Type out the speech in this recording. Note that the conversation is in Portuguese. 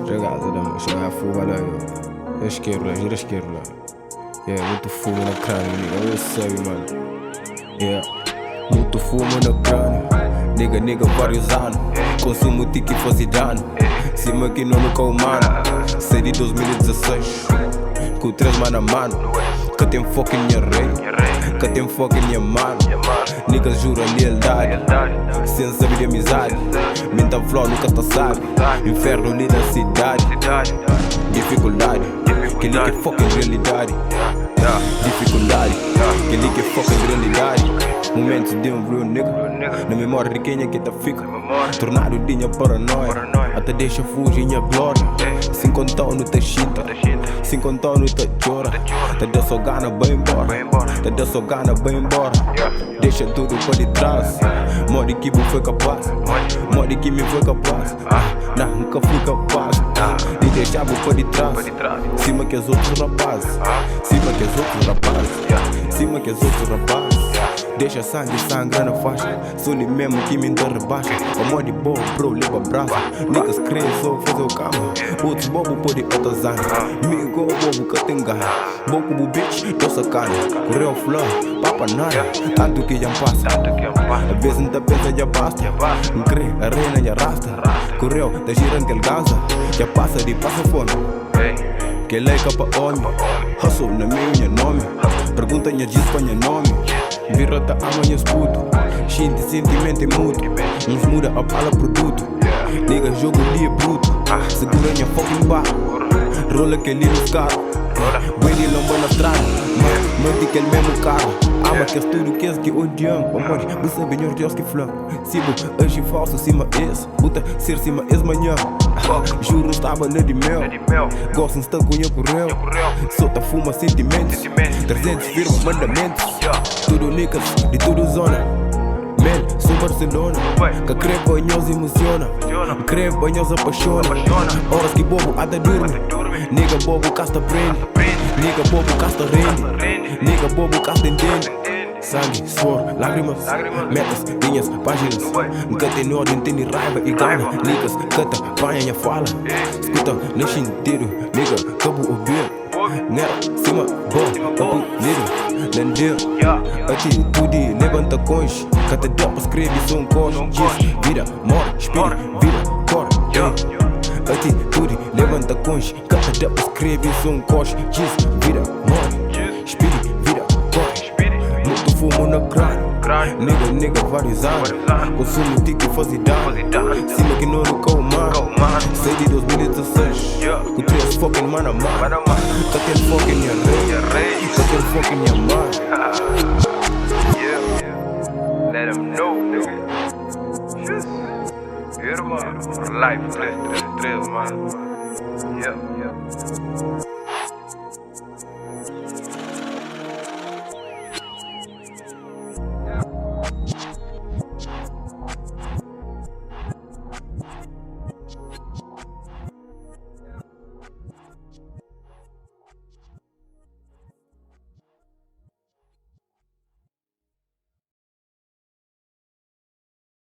Regada da mãe, chega a fuga lá, eu esquerda, gira esquerda. Muito fumo na crânio, nigga, eu sei, mano. Muito fumo na crânio, nigga, vários anos. Konsumu tiki fazi danu, Sima que não nunca humano. Sei de 2016, com 3 mano a mano. Que tem foco em minha rei, que tem foco em minha mano. Niggaz jura lealdade, sem saber de amizade. Minta flow nunca tá sabe, inferno ali da cidade. Dificuldade, que liga foco em realidade. Dificuldade, que liga foco em realidade. Momentos de real nigga, na memória de quem é que tá fica. Tornar o dinheiro paranoia, até deixa fugir minha glória. Sem contar no te chita, sem contar no te chora. Te deu só gana bem embora, te deu só gana bem embora. Deixa tudo para de trás, morde que me foi capaz, morde que me foi capaz. Não, nunca fui capaz de deixar para de trás. Cima que os outros rapazes, cima que os outros rapazes, cima que os outros rapazes. Deixa sangue sangra na faixa, sou nem mesmo que me derrebaixa. Amor de bobo, bro, leva braço. Niggas creem só fazer o cama. Outros bobo pode outras anos. Migo bobo que tem gana. Bobo bu bitch, tô sacana. Correu flor, papa nada. Tanto que já passa, a vez não te pensa já basta. Não crê, a reina já arrasta. Correu, tá girando que ele gansa. Já passa de passa fome. Que lei capa homem. Hustle na minha nome. Pergunta minha diz pra minha nome. Virata amanhã puto, gente sentimento é mútuo. Uns muda a bala produto, nigga jogo ali é bruto. Segura minha fucking barra, rola que ali nos carros. Baby lomba na estrada, mante que ele mesmo carro. Ama que tudo que és que odiamos. Amor, você bem Deus que flan. Sibo, hoje falso, cima esse. Puta, ser cima esse manhã. Juro não estava nem de mel. Gosto de estar com eu correu. Solta fuma sentimentos. 300 firmas mandamentos. Tudo Niggaz, de tudo zona. Man, sou Barcelona. Que crê banhos emociona. Crê banhos apaixona. Horas que bobo até dorme. Nigga bobo casta prende. Nigga bobo casta rende. Nigga bobo casta entende. Sangue, suor, lágrimas, metas, linhas, páginas. Nunca tem ordem, tem raiva e gana. Niggaz, canta, banha minha fala. Escuta, nem sentido. Nigga, cabo o beer. Nera, cima, bom, cabo lido. Landim, atitude, levanta conche. Cata dá pra escrever, sou coche. Diz, vira, morre, espírito, vira, cor. Atitude, levanta conche. Cata dá pra escrever, sou coche. Diz, vira, morre, espírito, vira, cor. Muito fumo na crânio. Nigga, vários anos. Konsumu tiki fazi danu. Sima que não nunca humano. Sei de 2016, com 3 fucking mano a mano. Que tem foco em minha rei, que tem foco em minha mano. Let them know, nigga. Life 333, mano.